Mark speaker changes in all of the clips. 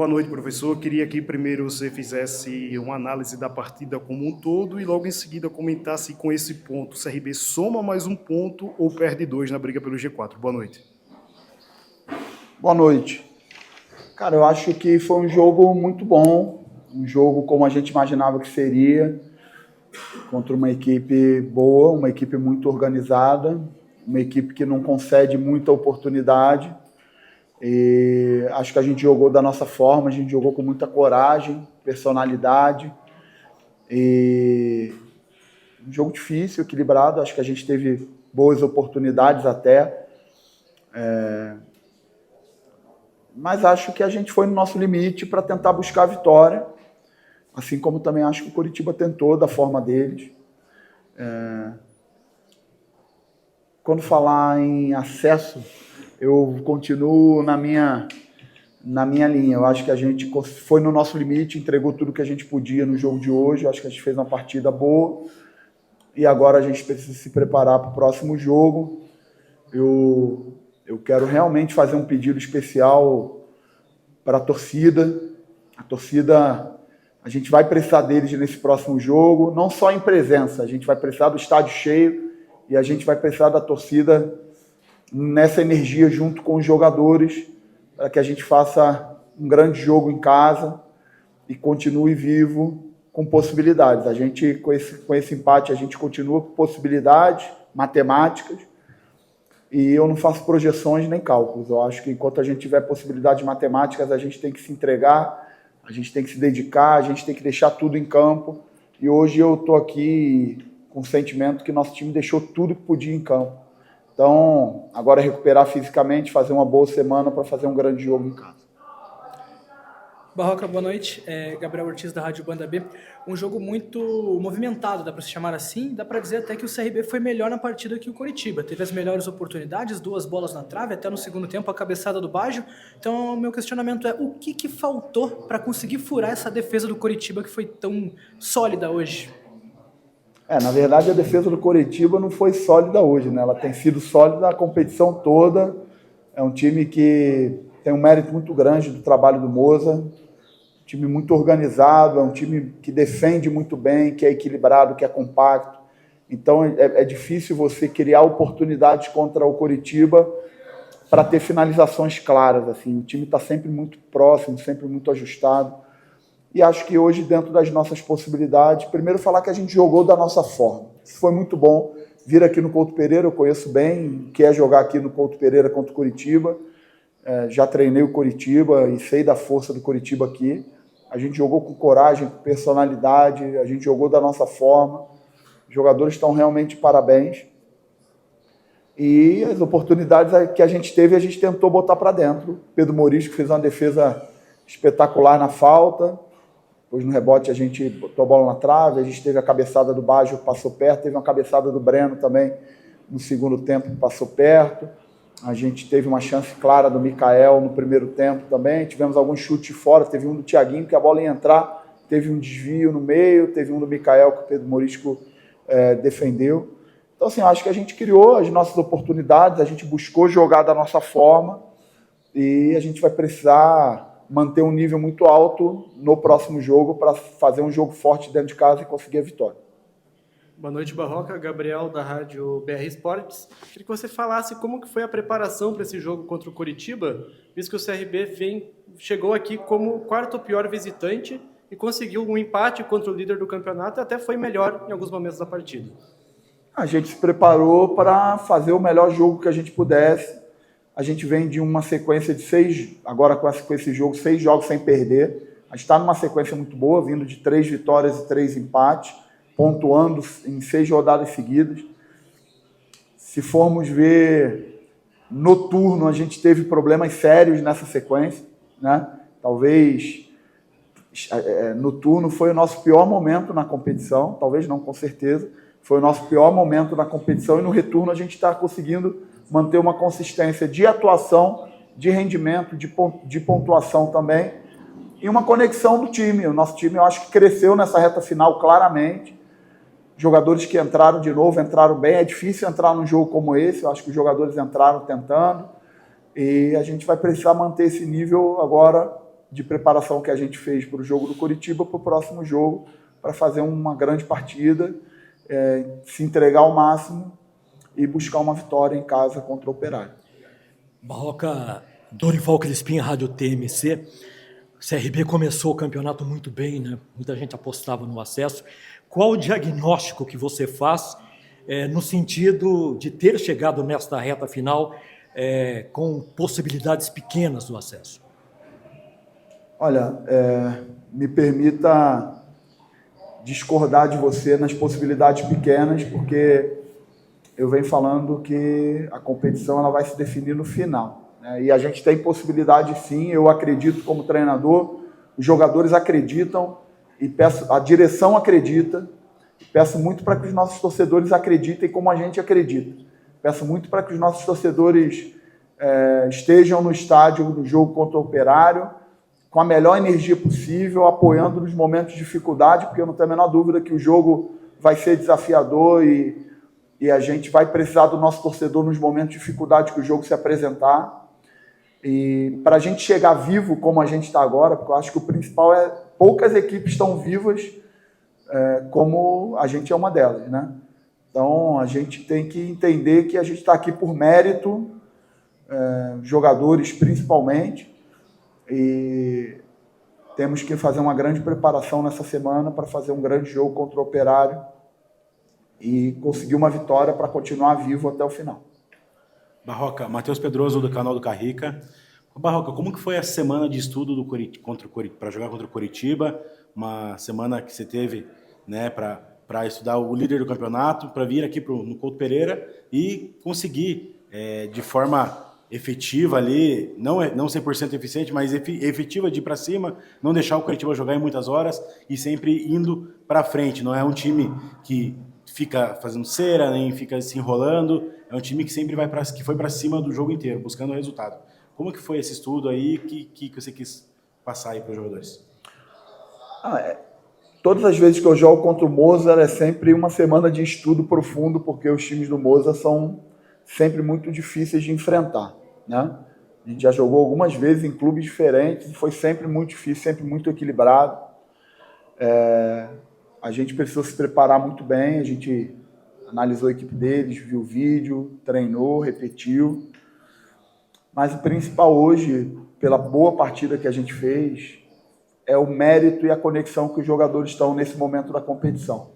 Speaker 1: Boa noite, professor. Eu queria que primeiro você fizesse uma análise da partida como um todo e logo em seguida comentasse com esse ponto. O CRB soma mais um ponto ou perde dois na briga pelo G4? Boa noite.
Speaker 2: Boa noite. Cara, eu acho que foi um jogo muito bom, um jogo como a gente imaginava que seria, contra uma equipe boa, uma equipe muito organizada, uma equipe que não concede muita oportunidade. E acho que a gente jogou da nossa forma, a gente jogou com muita coragem, personalidade. E um jogo difícil, equilibrado, acho que a gente teve boas oportunidades até. Mas acho que a gente foi no nosso limite para tentar buscar a vitória, assim como também acho que o Coritiba tentou da forma deles. Quando falar em acesso, eu continuo na minha linha. Eu acho que a gente foi no nosso limite, entregou tudo que a gente podia no jogo de hoje. Eu acho que a gente fez uma partida boa e agora a gente precisa se preparar para o próximo jogo. Eu quero realmente fazer um pedido especial para a torcida. A torcida, a gente vai precisar deles nesse próximo jogo, não só em presença, a gente vai precisar do estádio cheio e a gente vai precisar da torcida nessa energia junto com os jogadores para que a gente faça um grande jogo em casa e continue vivo com possibilidades. A gente, com esse empate, a gente continua com possibilidades matemáticas e eu não faço projeções nem cálculos. Eu acho que enquanto a gente tiver possibilidades matemáticas, a gente tem que se entregar, a gente tem que se dedicar, a gente tem que deixar tudo em campo. E hoje eu estou aqui com o sentimento que nosso time deixou tudo que podia em campo. Então, agora é recuperar fisicamente, fazer uma boa semana para fazer um grande jogo em casa.
Speaker 3: Barroca, boa noite. Gabriel Ortiz, da Rádio Banda B. Um jogo muito movimentado, dá para se chamar assim. Dá para dizer até que o CRB foi melhor na partida que o Coritiba. Teve as melhores oportunidades, 2 bolas na trave, até no segundo tempo a cabeçada do Baggio. Então, o meu questionamento é o que faltou para conseguir furar essa defesa do Coritiba que foi tão sólida hoje?
Speaker 2: Na verdade, a defesa do Coritiba não foi sólida hoje, né? Ela tem sido sólida a competição toda. É um time que tem um mérito muito grande do trabalho do Moza. Um time muito organizado, é um time que defende muito bem, que é equilibrado, que é compacto. Então, é difícil você criar oportunidades contra o Coritiba para ter finalizações claras. Assim. O time está sempre muito próximo, sempre muito ajustado. E acho que hoje, dentro das nossas possibilidades, primeiro falar que a gente jogou da nossa forma. Isso foi muito bom. Vir aqui no Couto Pereira, eu conheço bem, que é jogar aqui no Couto Pereira contra o Coritiba. Já treinei o Coritiba e sei da força do Coritiba aqui. A gente jogou com coragem, com personalidade, a gente jogou da nossa forma. Os jogadores estão realmente de parabéns. E as oportunidades que a gente teve, a gente tentou botar para dentro. Pedro Morisco fez uma defesa espetacular na falta. Depois no rebote a gente botou a bola na trave, a gente teve a cabeçada do Baggio, passou perto, teve uma cabeçada do Breno também no segundo tempo, passou perto. A gente teve uma chance clara do Mikael no primeiro tempo também, tivemos alguns chutes fora, teve um do Thiaguinho que a bola ia entrar, teve um desvio no meio, teve um do Mikael que o Pedro Morisco defendeu. Então assim, acho que a gente criou as nossas oportunidades, a gente buscou jogar da nossa forma e a gente vai precisar manter um nível muito alto no próximo jogo para fazer um jogo forte dentro de casa e conseguir a vitória.
Speaker 4: Boa noite, Barroca. Gabriel, da Rádio BR Esportes. Queria que você falasse como que foi a preparação para esse jogo contra o Coritiba, visto que o CRB chegou aqui como o 4º pior visitante e conseguiu um empate contra o líder do campeonato e até foi melhor em alguns momentos da partida.
Speaker 2: A gente se preparou para fazer o melhor jogo que a gente pudesse. A gente vem de uma sequência de 6, agora com esse jogo, 6 jogos sem perder. A gente está numa sequência muito boa, vindo de 3 vitórias e 3 empates, pontuando em 6 rodadas seguidas. Se formos ver no turno, a gente teve problemas sérios nessa sequência, né? Talvez no turno foi o nosso pior momento na competição, talvez não, com certeza. Foi o nosso pior momento na competição e no retorno a gente está conseguindo manter uma consistência de atuação, de rendimento, de pontuação também, e uma conexão do time. O nosso time, eu acho que cresceu nessa reta final claramente. Jogadores que entraram de novo, entraram bem. É difícil entrar num jogo como esse, eu acho que os jogadores entraram tentando, e a gente vai precisar manter esse nível agora de preparação que a gente fez para o jogo do Coritiba, para o próximo jogo, para fazer uma grande partida, se entregar ao máximo e buscar uma vitória em casa contra o Operário.
Speaker 5: Barroca, Dorival Crispim, Rádio TMC. O CRB começou o campeonato muito bem, né? Muita gente apostava no acesso. Qual o diagnóstico que você faz no sentido de ter chegado nesta reta final com possibilidades pequenas do acesso?
Speaker 2: Olha, me permita discordar de você nas possibilidades pequenas, porque eu venho falando que a competição ela vai se definir no final, né? E a gente tem possibilidade sim, eu acredito como treinador, os jogadores acreditam, e a direção acredita, e peço muito para que os nossos torcedores acreditem como a gente acredita. Peço muito para que os nossos torcedores estejam no estádio no jogo contra o Operário, com a melhor energia possível, apoiando nos momentos de dificuldade, porque eu não tenho a menor dúvida que o jogo vai ser desafiador e a gente vai precisar do nosso torcedor nos momentos de dificuldade que o jogo se apresentar. E para a gente chegar vivo como a gente está agora, porque eu acho que o principal poucas equipes estão vivas como a gente é uma delas, né? Então a gente tem que entender que a gente está aqui por mérito, jogadores principalmente, e temos que fazer uma grande preparação nessa semana para fazer um grande jogo contra o Operário e conseguir uma vitória para continuar vivo até o final.
Speaker 6: Barroca, Matheus Pedroso do canal do Carrica. Barroca, como que foi a semana de estudo para jogar contra o Coritiba? Uma semana que você teve, né, para estudar o líder do campeonato, para vir aqui no Couto Pereira e conseguir de forma efetiva ali, não 100% eficiente, mas efetiva de ir para cima, não deixar o Coritiba jogar em muitas horas e sempre indo para frente. Não é um time que fica fazendo cera, nem fica se enrolando, é um time que sempre que foi para cima do jogo inteiro, buscando o resultado. Como que foi esse estudo aí que você quis passar aí para os jogadores?
Speaker 2: Todas as vezes que eu jogo contra o Moza é sempre uma semana de estudo profundo, porque os times do Moza são sempre muito difíceis de enfrentar, né? A gente já jogou algumas vezes em clubes diferentes e foi sempre muito difícil, sempre muito equilibrado. A gente precisou se preparar muito bem, a gente analisou a equipe deles, viu o vídeo, treinou, repetiu. Mas o principal hoje, pela boa partida que a gente fez, é o mérito e a conexão que os jogadores estão nesse momento da competição.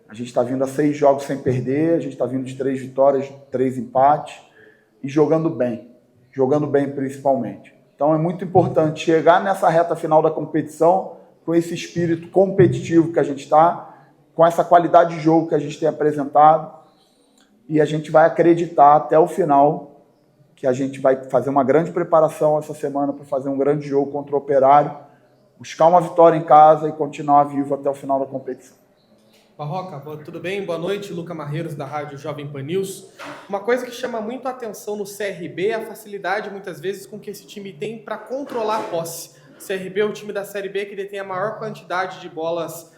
Speaker 2: A gente está vindo a 6 jogos sem perder, a gente está vindo de 3 vitórias, 3 empates e jogando bem principalmente. Então é muito importante chegar nessa reta final da competição com esse espírito competitivo que a gente está, com essa qualidade de jogo que a gente tem apresentado, e a gente vai acreditar até o final que a gente vai fazer uma grande preparação essa semana para fazer um grande jogo contra o Operário, buscar uma vitória em casa e continuar vivo até o final da competição.
Speaker 7: Barroca, tudo bem? Boa noite, Luca Marreiros, da Rádio Jovem Pan News. Uma coisa que chama muito a atenção no CRB é a facilidade, muitas vezes, com que esse time tem para controlar a posse. O CRB é o time da Série B que detém a maior quantidade de bolas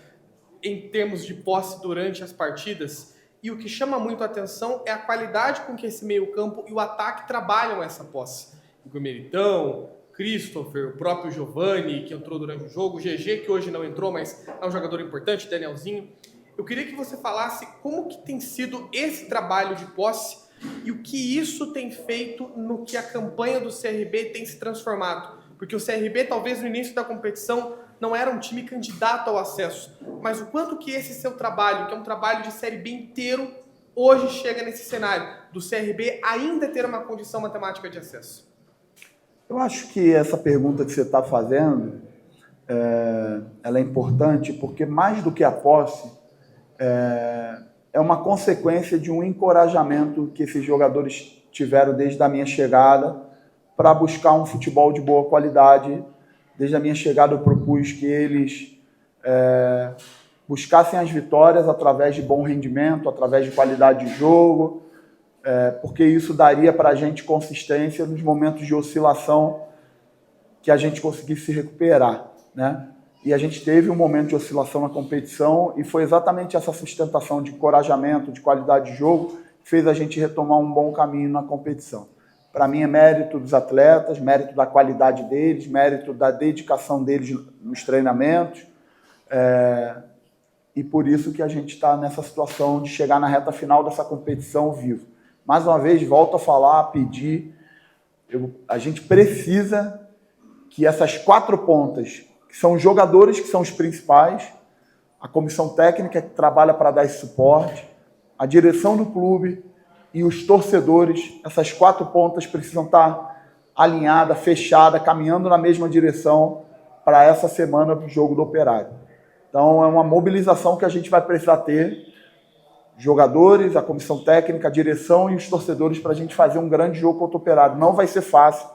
Speaker 7: em termos de posse durante as partidas. E o que chama muito a atenção é a qualidade com que esse meio-campo e o ataque trabalham essa posse. O Meritão, Christopher, o próprio Giovani, que entrou durante o jogo, o GG, que hoje não entrou, mas é um jogador importante, Danielzinho. Eu queria que você falasse como que tem sido esse trabalho de posse e o que isso tem feito no que a campanha do CRB tem se transformado. Porque o CRB, talvez no início da competição, não era um time candidato ao acesso. Mas o quanto que esse seu trabalho, que é um trabalho de Série B inteiro, hoje chega nesse cenário do CRB ainda ter uma condição matemática de acesso?
Speaker 2: Eu acho que essa pergunta que você está fazendo, ela é importante porque mais do que a posse, é uma consequência de um encorajamento que esses jogadores tiveram desde a minha chegada para buscar um futebol de boa qualidade. Desde a minha chegada eu propus que eles buscassem as vitórias através de bom rendimento, através de qualidade de jogo, porque isso daria para a gente consistência nos momentos de oscilação que a gente conseguisse se recuperar, né? E a gente teve um momento de oscilação na competição e foi exatamente essa sustentação de encorajamento, de qualidade de jogo, que fez a gente retomar um bom caminho na competição. para mim é mérito dos atletas, mérito da qualidade deles, mérito da dedicação deles nos treinamentos. E por isso que a gente está nessa situação de chegar na reta final dessa competição ao vivo. Mais uma vez, volto a falar, a pedir, a gente precisa que essas 4 pontas, que são os jogadores que são os principais, a comissão técnica que trabalha para dar esse suporte, a direção do clube e os torcedores, essas 4 pontas precisam estar alinhadas, fechadas, caminhando na mesma direção para essa semana do jogo do Operário. Então é uma mobilização que a gente vai precisar ter, jogadores, a comissão técnica, a direção e os torcedores, para a gente fazer um grande jogo contra o Operário. Não vai ser fácil,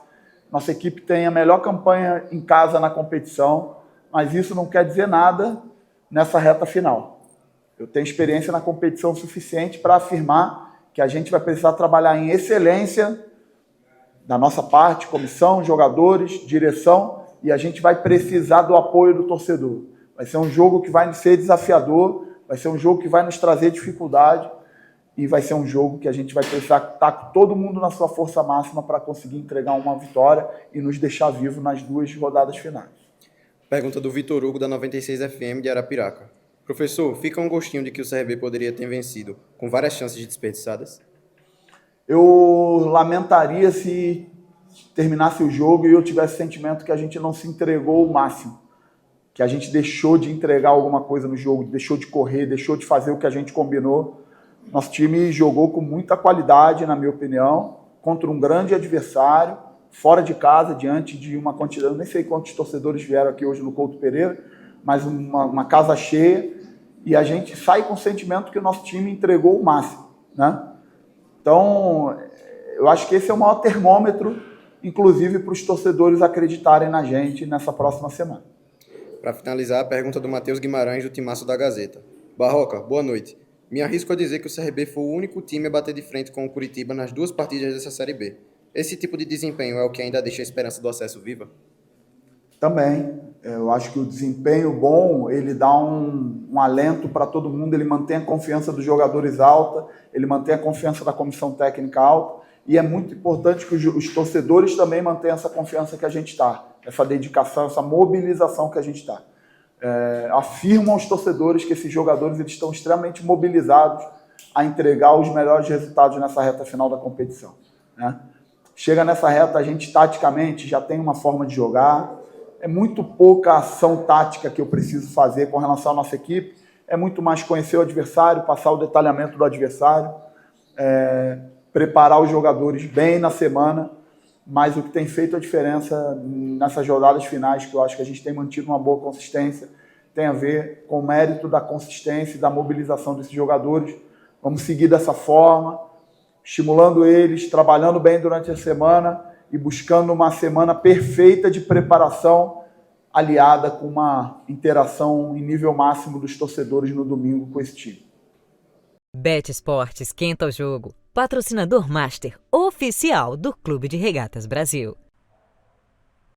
Speaker 2: nossa equipe tem a melhor campanha em casa na competição, mas isso não quer dizer nada nessa reta final. Eu tenho experiência na competição suficiente para afirmar que a gente vai precisar trabalhar em excelência da nossa parte, comissão, jogadores, direção, e a gente vai precisar do apoio do torcedor. Vai ser um jogo que vai ser desafiador, vai ser um jogo que vai nos trazer dificuldade e vai ser um jogo que a gente vai precisar estar com todo mundo na sua força máxima para conseguir entregar uma vitória e nos deixar vivos nas 2 rodadas finais.
Speaker 8: Pergunta do Vitor Hugo, da 96 FM de Arapiraca. Professor, fica um gostinho de que o CRB poderia ter vencido, com várias chances desperdiçadas?
Speaker 2: Eu lamentaria se terminasse o jogo e eu tivesse o sentimento que a gente não se entregou o máximo, que a gente deixou de entregar alguma coisa no jogo, deixou de correr, deixou de fazer o que a gente combinou. Nosso time jogou com muita qualidade, na minha opinião, contra um grande adversário, fora de casa, diante de uma quantidade, eu nem sei quantos torcedores vieram aqui hoje no Couto Pereira, mas uma casa cheia, e a gente sai com o sentimento que o nosso time entregou o máximo, né? Então, eu acho que esse é o maior termômetro, inclusive para os torcedores acreditarem na gente nessa próxima semana.
Speaker 8: Para finalizar, a pergunta do Matheus Guimarães, do Timaço da Gazeta. Barroca, boa noite. Me arrisco a dizer que o CRB foi o único time a bater de frente com o Curitiba nas 2 partidas dessa Série B. Esse tipo de desempenho é o que ainda deixa a esperança do acesso viva?
Speaker 2: Também. Eu acho que o desempenho bom, ele dá um alento para todo mundo, ele mantém a confiança dos jogadores alta, ele mantém a confiança da comissão técnica alta, e é muito importante que os torcedores também mantenham essa confiança que a gente está, essa dedicação, essa mobilização que a gente está. Afirmam aos torcedores que esses jogadores eles estão extremamente mobilizados a entregar os melhores resultados nessa reta final da competição, né? Chega nessa reta, a gente taticamente já tem uma forma de jogar, é muito pouca ação tática que eu preciso fazer com relação à nossa equipe, é muito mais conhecer o adversário, passar o detalhamento do adversário, preparar os jogadores bem na semana, mas o que tem feito a diferença nessas rodadas finais, que eu acho que a gente tem mantido uma boa consistência, tem a ver com o mérito da consistência e da mobilização desses jogadores. Vamos seguir dessa forma, estimulando eles, trabalhando bem durante a semana e buscando uma semana perfeita de preparação, aliada com uma interação em nível máximo dos torcedores no domingo com esse time.
Speaker 9: Bet Esportes esquenta o jogo. Patrocinador Master, oficial do Clube de Regatas Brasil.